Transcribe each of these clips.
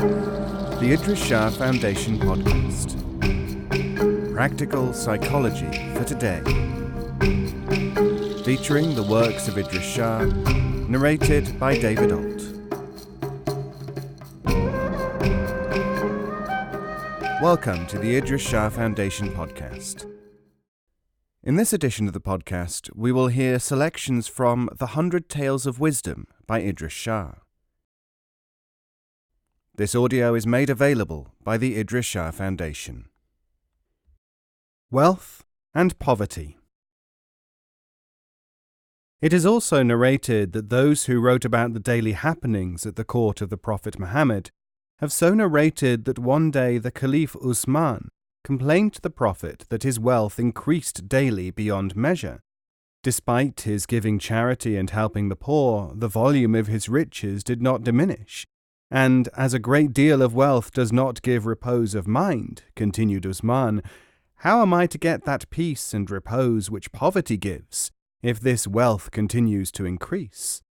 The Idries Shah Foundation podcast. Practical psychology for today. Featuring the works of Idries Shah, narrated by David Ault. Welcome to the Idries Shah Foundation podcast. In this edition of the podcast, we will hear selections from The 100 Tales of Wisdom by Idries Shah. This audio is made available by the Idries Shah Foundation. Wealth and Poverty. It is also narrated that those who wrote about the daily happenings at the court of the Prophet Muhammad have so narrated that one day the Caliph Usman complained to the Prophet that his wealth increased daily beyond measure. Despite his giving charity and helping the poor, the volume of his riches did not diminish. And as a great deal of wealth does not give repose of mind, continued Usman, how am I to get that peace and repose which poverty gives, if this wealth continues to increase?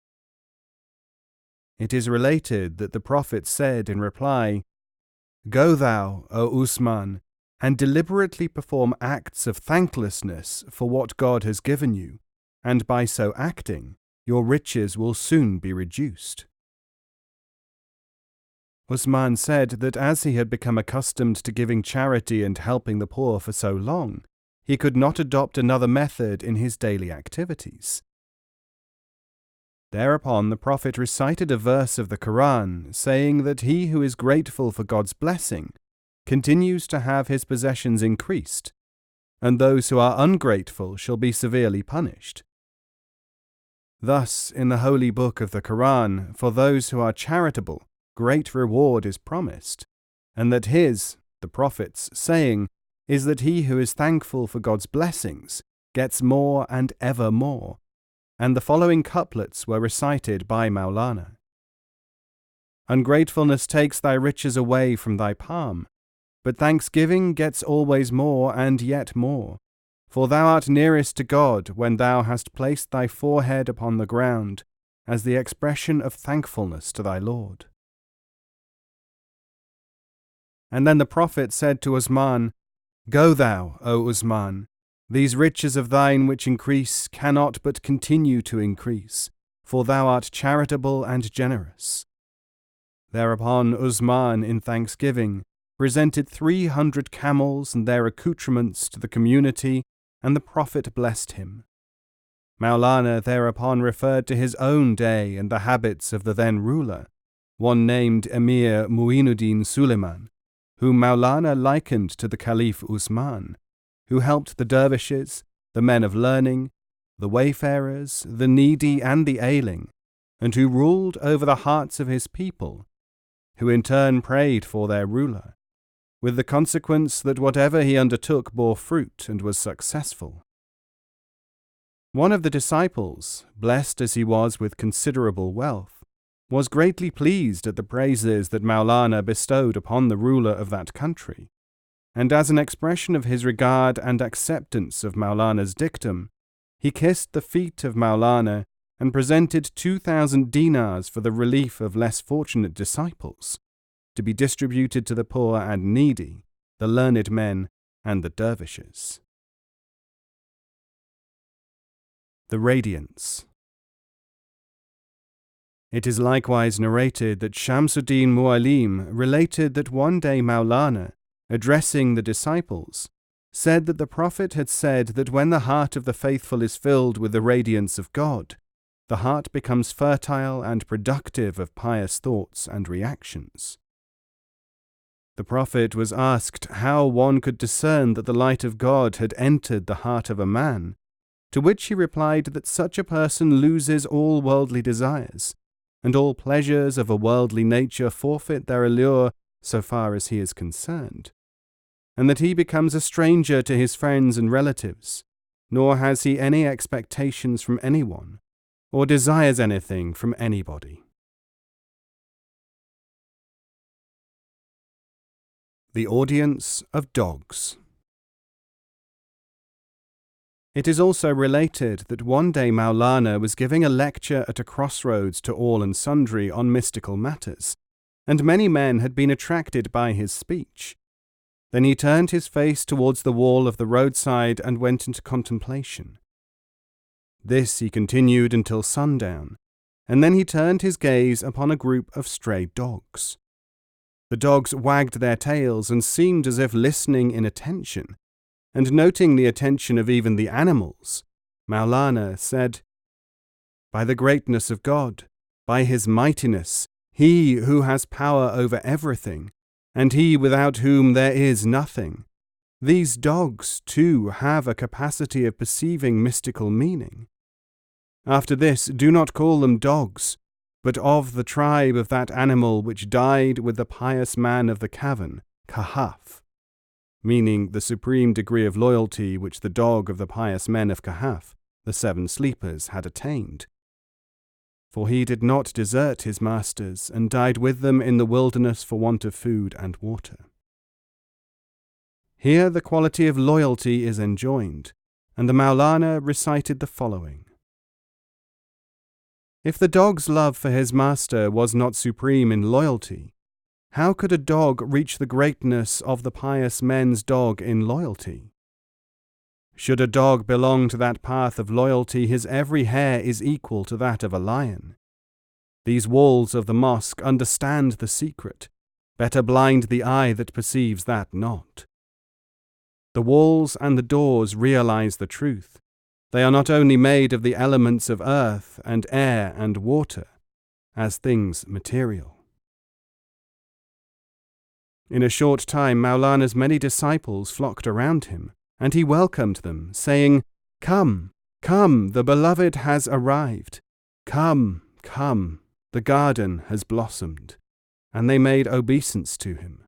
It is related that the Prophet said in reply, "Go thou, O Usman, and deliberately perform acts of thanklessness for what God has given you, and by so acting, your riches will soon be reduced." Usman said that as he had become accustomed to giving charity and helping the poor for so long, he could not adopt another method in his daily activities. Thereupon the Prophet recited a verse of the Quran, saying that he who is grateful for God's blessing continues to have his possessions increased, and those who are ungrateful shall be severely punished. Thus, in the holy book of the Quran, for those who are charitable, great reward is promised, and that his, the Prophet's, saying is that he who is thankful for God's blessings gets more and ever more, and the following couplets were recited by Maulana. Ungratefulness takes thy riches away from thy palm, but thanksgiving gets always more and yet more, for thou art nearest to God when thou hast placed thy forehead upon the ground as the expression of thankfulness to thy Lord. And then the Prophet said to Usman, "Go thou, O Usman, these riches of thine which increase cannot but continue to increase, for thou art charitable and generous." Thereupon Usman, in thanksgiving, presented 300 camels and their accoutrements to the community, and the Prophet blessed him. Maulana thereupon referred to his own day and the habits of the then ruler, one named Emir Mu'inuddin Suleiman, whom Maulana likened to the Caliph Usman, who helped the dervishes, the men of learning, the wayfarers, the needy and the ailing, and who ruled over the hearts of his people, who in turn prayed for their ruler, with the consequence that whatever he undertook bore fruit and was successful. One of the disciples, blessed as he was with considerable wealth, was greatly pleased at the praises that Maulana bestowed upon the ruler of that country, and as an expression of his regard and acceptance of Maulana's dictum, he kissed the feet of Maulana and presented 2,000 dinars for the relief of less fortunate disciples, to be distributed to the poor and needy, the learned men, and the dervishes. The Radiance. It is likewise narrated that Shamsuddin Mu'alim related that one day Maulana, addressing the disciples, said that the Prophet had said that when the heart of the faithful is filled with the radiance of God, the heart becomes fertile and productive of pious thoughts and reactions. The Prophet was asked how one could discern that the light of God had entered the heart of a man, to which he replied that such a person loses all worldly desires, and all pleasures of a worldly nature forfeit their allure so far as he is concerned, and that he becomes a stranger to his friends and relatives, nor has he any expectations from anyone, or desires anything from anybody. The Audience of Dogs. It is also related that one day Maulana was giving a lecture at a crossroads to all and sundry on mystical matters, and many men had been attracted by his speech. Then he turned his face towards the wall of the roadside and went into contemplation. This he continued until sundown, and then he turned his gaze upon a group of stray dogs. The dogs wagged their tails and seemed as if listening in attention, and noting the attention of even the animals, Maulana said, "By the greatness of God, by his mightiness, he who has power over everything, and he without whom there is nothing, these dogs, too, have a capacity of perceiving mystical meaning. After this, do not call them dogs, but of the tribe of that animal which died with the pious man of the cavern, Kahaf," meaning the supreme degree of loyalty which the dog of the pious men of Kahaf, the 7 sleepers, had attained. For he did not desert his masters, and died with them in the wilderness for want of food and water. Here the quality of loyalty is enjoined, and the Maulana recited the following. If the dog's love for his master was not supreme in loyalty, how could a dog reach the greatness of the pious men's dog in loyalty? Should a dog belong to that path of loyalty, his every hair is equal to that of a lion. These walls of the mosque understand the secret. Better blind the eye that perceives that not. The walls and the doors realize the truth. They are not only made of the elements of earth and air and water, as things material. In a short time, Maulana's many disciples flocked around him, and he welcomed them, saying, "Come, come, the beloved has arrived. Come, come, the garden has blossomed." And they made obeisance to him.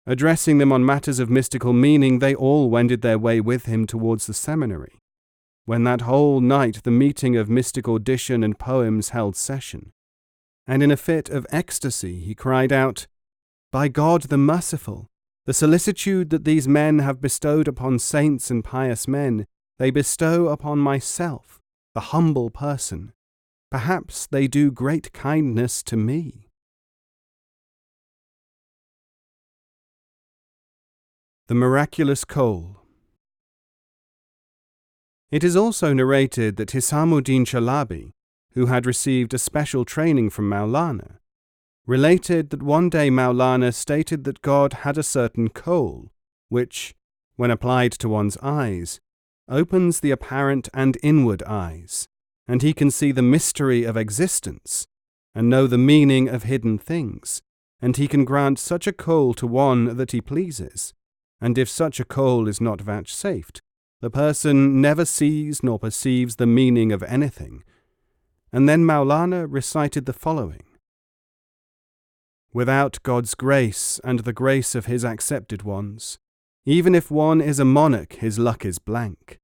Addressing them on matters of mystical meaning, they all wended their way with him towards the seminary, when that whole night the meeting of mystic audition and poems held session. And in a fit of ecstasy he cried out, "By God the merciful, the solicitude that these men have bestowed upon saints and pious men, they bestow upon myself, the humble person. Perhaps they do great kindness to me." The miraculous coal. It is also narrated that Hisamuddin Chalabi, who had received a special training from Maulana, related that one day Maulana stated that God had a certain coal, which, when applied to one's eyes, opens the apparent and inward eyes, and he can see the mystery of existence, and know the meaning of hidden things, and he can grant such a coal to one that he pleases, and if such a coal is not vouchsafed, the person never sees nor perceives the meaning of anything. And then Maulana recited the following. Without God's grace and the grace of his accepted ones, even if one is a monarch, his luck is blank.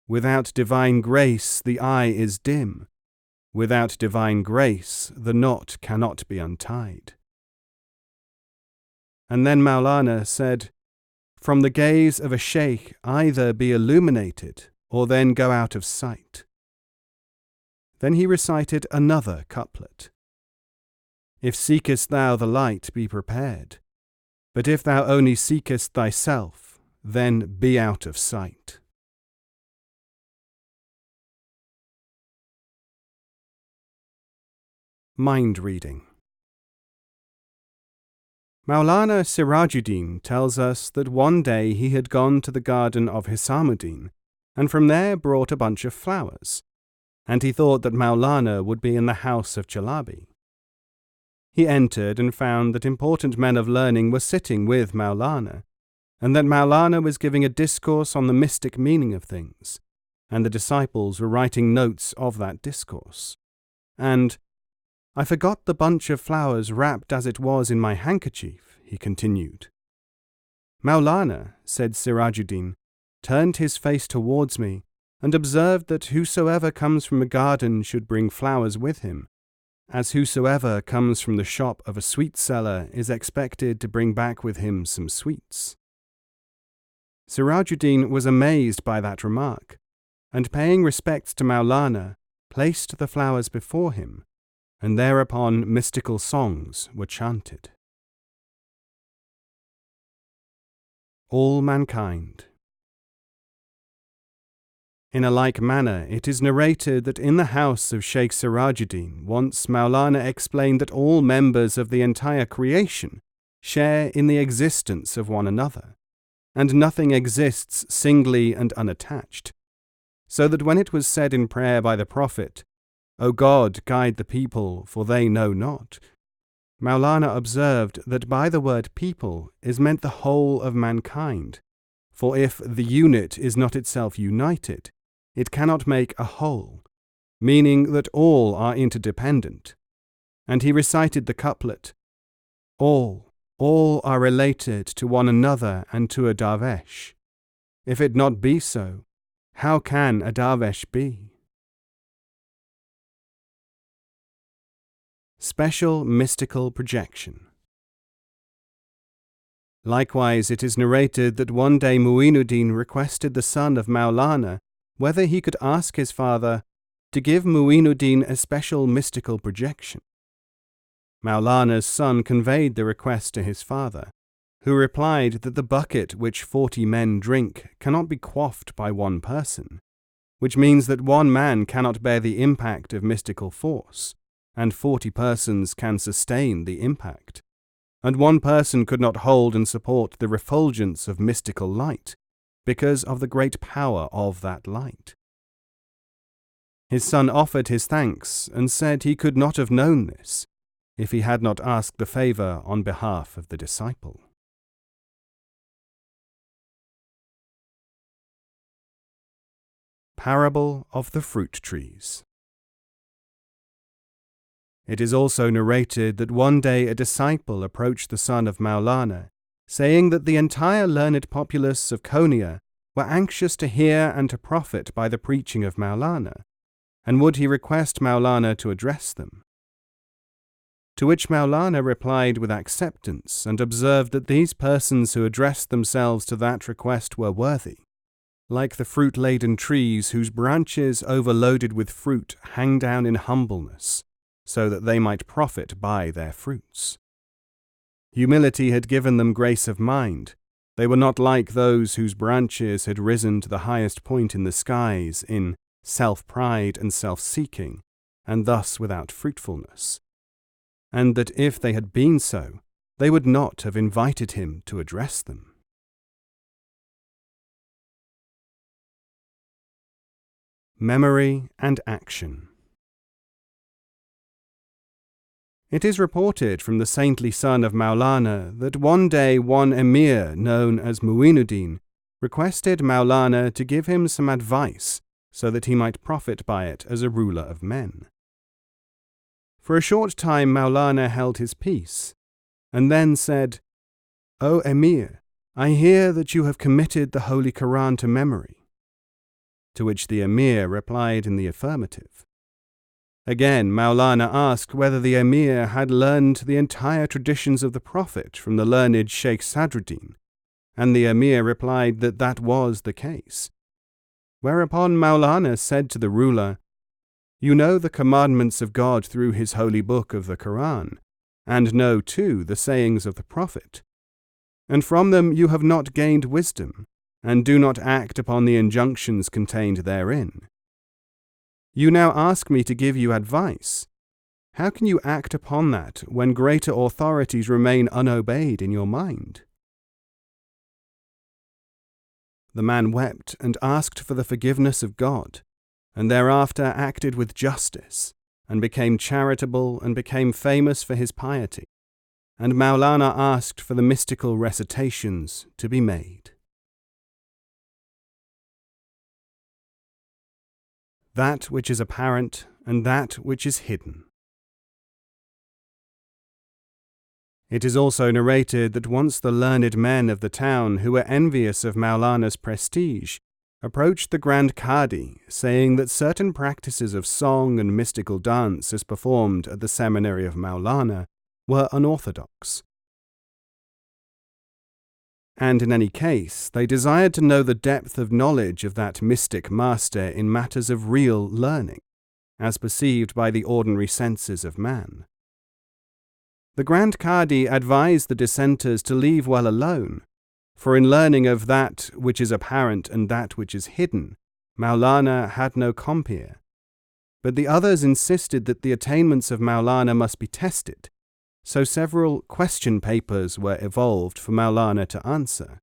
Without divine grace, the eye is dim. Without divine grace, the knot cannot be untied. And then Maulana said, "From the gaze of a sheikh, either be illuminated or then go out of sight." Then he recited another couplet. If seekest thou the light, be prepared. But if thou only seekest thyself, then be out of sight. Mind reading. Maulana Sirajuddin tells us that one day he had gone to the garden of Hisamuddin, and from there brought a bunch of flowers, and he thought that Maulana would be in the house of Chalabi. He entered and found that important men of learning were sitting with Maulana, and that Maulana was giving a discourse on the mystic meaning of things, and the disciples were writing notes of that discourse. And, "I forgot the bunch of flowers wrapped as it was in my handkerchief," he continued. Maulana, said Sirajuddin, turned his face towards me and observed that whosoever comes from a garden should bring flowers with him, as whosoever comes from the shop of a sweet seller is expected to bring back with him some sweets. Sirajuddin was amazed by that remark, and paying respects to Maulana, placed the flowers before him, and thereupon mystical songs were chanted. All mankind. In a like manner, it is narrated that in the house of Sheikh Sirajuddin, once Maulana explained that all members of the entire creation share in the existence of one another, and nothing exists singly and unattached, so that when it was said in prayer by the Prophet, "O God, guide the people, for they know not," Maulana observed that by the word people is meant the whole of mankind, for if the unit is not itself united, it cannot make a whole, meaning that all are interdependent. And he recited the couplet, all are related to one another and to a darvesh. If it not be so, how can a darvesh be? Special mystical projection. Likewise, it is narrated that one day Mu'inuddin requested the son of Maulana whether he could ask his father to give Mu'inuddin a special mystical projection. Maulana's son conveyed the request to his father, who replied that the bucket which 40 men drink cannot be quaffed by one person, which means that one man cannot bear the impact of mystical force, and 40 persons can sustain the impact, and one person could not hold and support the refulgence of mystical light, because of the great power of that light. His son offered his thanks and said he could not have known this if he had not asked the favor on behalf of the disciple. Parable of the Fruit Trees. It is also narrated that one day a disciple approached the son of Maulana, saying that the entire learned populace of Konya were anxious to hear and to profit by the preaching of Maulana, and would he request Maulana to address them. To which Maulana replied with acceptance and observed that these persons who addressed themselves to that request were worthy, like the fruit-laden trees whose branches overloaded with fruit hang down in humbleness, so that they might profit by their fruits. Humility had given them grace of mind. They were not like those whose branches had risen to the highest point in the skies in self-pride and self-seeking, and thus without fruitfulness, and that if they had been so, they would not have invited him to address them. Memory and action. It is reported from the saintly son of Maulana that one day one emir known as Mu'inuddin requested Maulana to give him some advice so that he might profit by it as a ruler of men. For a short time Maulana held his peace, and then said, "O Emir, I hear that you have committed the Holy Quran to memory." To which the Emir replied in the affirmative. Again, Maulana asked whether the Emir had learned the entire traditions of the Prophet from the learned Sheikh Sadruddin, and the Emir replied that that was the case. Whereupon Maulana said to the ruler, "You know the commandments of God through his holy book of the Quran, and know too the sayings of the Prophet. And from them you have not gained wisdom, and do not act upon the injunctions contained therein. You now ask me to give you advice. How can you act upon that when greater authorities remain unobeyed in your mind?" The man wept and asked for the forgiveness of God, and thereafter acted with justice, and became charitable and became famous for his piety, and Maulana asked for the mystical recitations to be made. That which is apparent and that which is hidden. It is also narrated that once the learned men of the town who were envious of Maulana's prestige approached the Grand Qadi, saying that certain practices of song and mystical dance as performed at the seminary of Maulana were unorthodox. And in any case, they desired to know the depth of knowledge of that mystic master in matters of real learning, as perceived by the ordinary senses of man. The Grand Qadi advised the dissenters to leave well alone, for in learning of that which is apparent and that which is hidden, Maulana had no compeer. But the others insisted that the attainments of Maulana must be tested, so several question papers were evolved for Maulana to answer.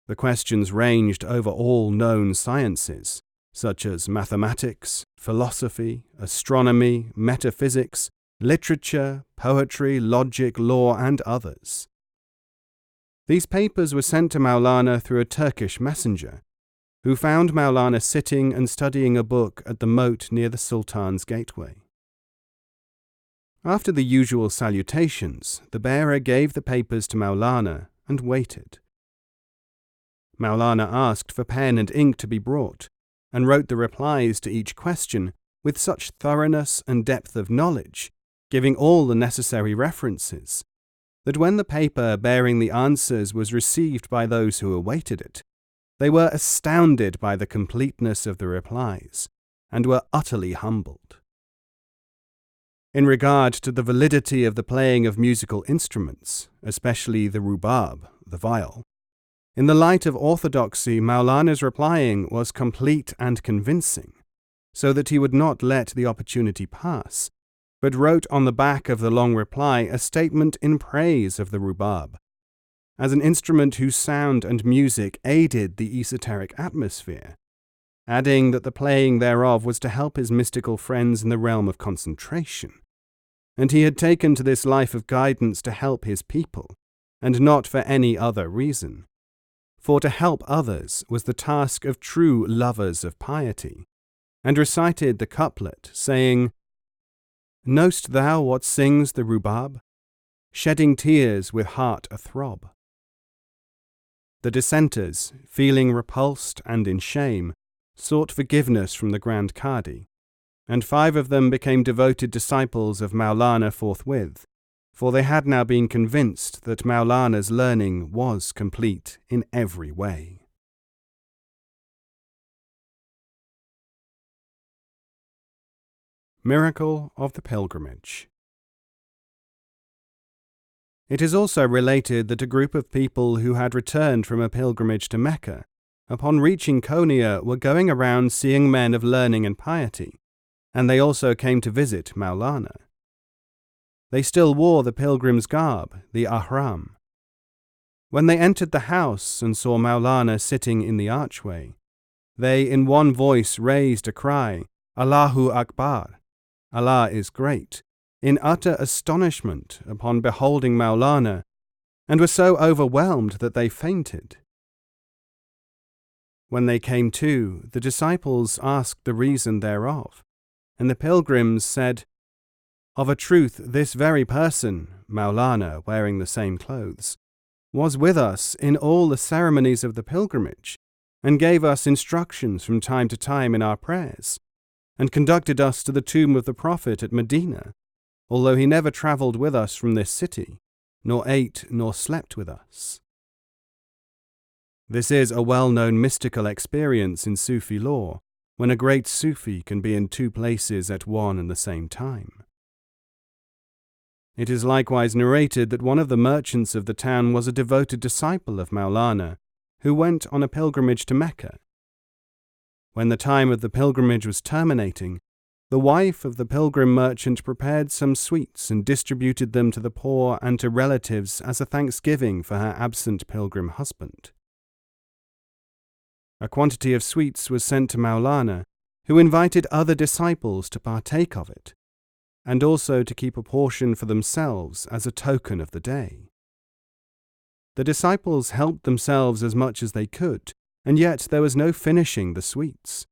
The questions ranged over all known sciences, such as mathematics, philosophy, astronomy, metaphysics, literature, poetry, logic, law, and others. These papers were sent to Maulana through a Turkish messenger, who found Maulana sitting and studying a book at the moat near the Sultan's gateway. After the usual salutations, the bearer gave the papers to Maulana and waited. Maulana asked for pen and ink to be brought, and wrote the replies to each question with such thoroughness and depth of knowledge, giving all the necessary references, that when the paper bearing the answers was received by those who awaited it, they were astounded by the completeness of the replies, and were utterly humbled. In regard to the validity of the playing of musical instruments, especially the rubab, the viol, in the light of orthodoxy, Maulana's replying was complete and convincing, so that he would not let the opportunity pass, but wrote on the back of the long reply a statement in praise of the rubab, as an instrument whose sound and music aided the esoteric atmosphere, adding that the playing thereof was to help his mystical friends in the realm of concentration, and he had taken to this life of guidance to help his people, and not for any other reason. For to help others was the task of true lovers of piety, and recited the couplet, saying, "Know'st thou what sings the rubab? Shedding tears with heart athrob." The dissenters, feeling repulsed and in shame, sought forgiveness from the Grand Qadi, and 5 of them became devoted disciples of Maulana forthwith, for they had now been convinced that Maulana's learning was complete in every way. Miracle of the Pilgrimage. It is also related that a group of people who had returned from a pilgrimage to Mecca, upon reaching Konya, were going around seeing men of learning and piety, and they also came to visit Maulana. They still wore the pilgrim's garb, the ahram. When they entered the house and saw Maulana sitting in the archway, they in one voice raised a cry, "Allahu Akbar! Allah is great!" in utter astonishment upon beholding Maulana, and were so overwhelmed that they fainted. When they came to, the disciples asked the reason thereof, and the pilgrims said, "Of a truth, this very person, Maulana, wearing the same clothes, was with us in all the ceremonies of the pilgrimage, and gave us instructions from time to time in our prayers, and conducted us to the tomb of the Prophet at Medina, although he never travelled with us from this city, nor ate nor slept with us." This is a well-known mystical experience in Sufi law, when a great Sufi can be in 2 places at one and the same time. It is likewise narrated that one of the merchants of the town was a devoted disciple of Maulana, who went on a pilgrimage to Mecca. When the time of the pilgrimage was terminating, the wife of the pilgrim merchant prepared some sweets and distributed them to the poor and to relatives as a thanksgiving for her absent pilgrim husband. A quantity of sweets was sent to Maulana, who invited other disciples to partake of it, and also to keep a portion for themselves as a token of the day. The disciples helped themselves as much as they could, and yet there was no finishing the sweets.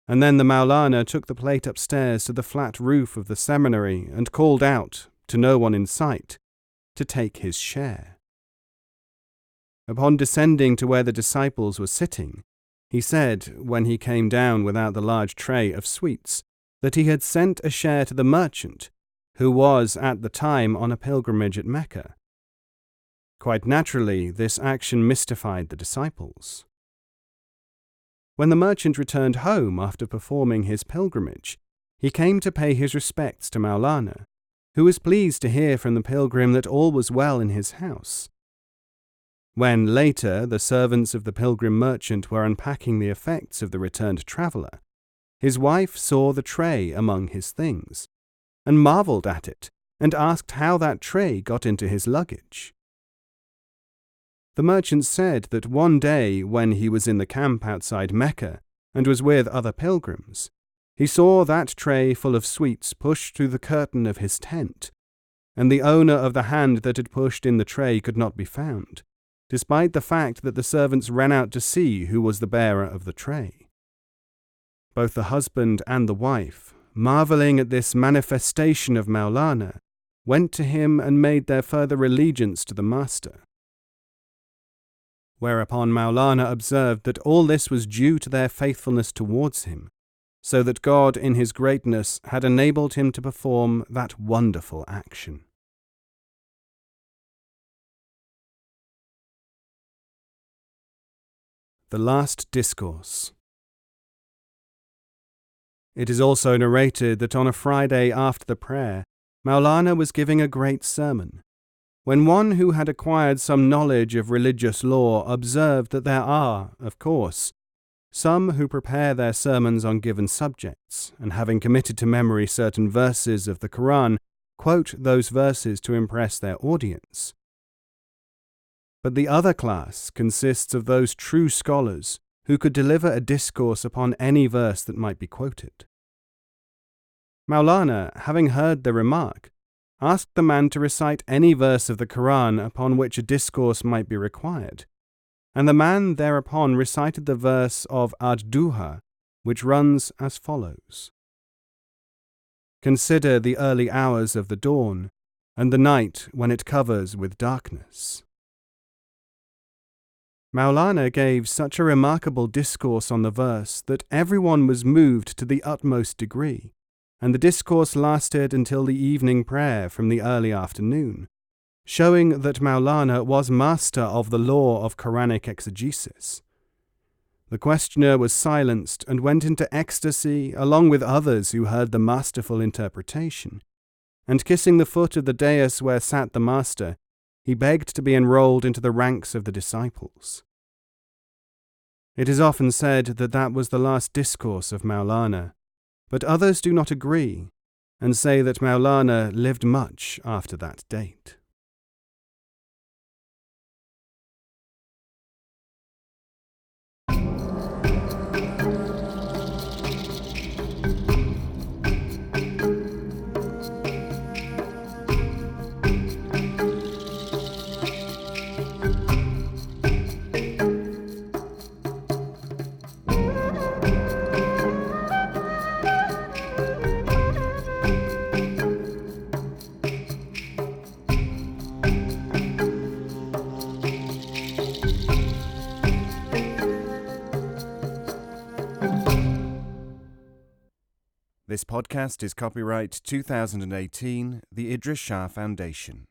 And then the Maulana took the plate upstairs to the flat roof of the seminary and called out, to no one in sight, to take his share. Upon descending to where the disciples were sitting, he said, when he came down without the large tray of sweets, that he had sent a share to the merchant, who was at the time on a pilgrimage at Mecca. Quite naturally, this action mystified the disciples. When the merchant returned home after performing his pilgrimage, he came to pay his respects to Maulana, who was pleased to hear from the pilgrim that all was well in his house. When later the servants of the pilgrim merchant were unpacking the effects of the returned traveller, his wife saw the tray among his things, and marvelled at it, and asked how that tray got into his luggage. The merchant said that one day when he was in the camp outside Mecca and was with other pilgrims, he saw that tray full of sweets pushed through the curtain of his tent, and the owner of the hand that had pushed in the tray could not be found, despite the fact that the servants ran out to see who was the bearer of the tray. Both the husband and the wife, marvelling at this manifestation of Maulana, went to him and made their further allegiance to the master. Whereupon Maulana observed that all this was due to their faithfulness towards him, so that God in his greatness had enabled him to perform that wonderful action. The Last Discourse. It is also narrated that on a Friday after the prayer, Maulana was giving a great sermon, when one who had acquired some knowledge of religious law observed that there are, of course, some who prepare their sermons on given subjects, and having committed to memory certain verses of the Quran, quote those verses to impress their audience. But the other class consists of those true scholars who could deliver a discourse upon any verse that might be quoted. Maulana, having heard the remark, asked the man to recite any verse of the Quran upon which a discourse might be required, and the man thereupon recited the verse of Ad-Duha, which runs as follows. Consider the early hours of the dawn, and the night when it covers with darkness. Maulana gave such a remarkable discourse on the verse that everyone was moved to the utmost degree, and the discourse lasted until the evening prayer from the early afternoon, showing that Maulana was master of the law of Quranic exegesis. The questioner was silenced and went into ecstasy along with others who heard the masterful interpretation, and kissing the foot of the dais where sat the master, he begged to be enrolled into the ranks of the disciples. It is often said that that was the last discourse of Maulana, but others do not agree and say that Maulana lived much after that date. This podcast is copyright 2018, the Idries Shah Foundation.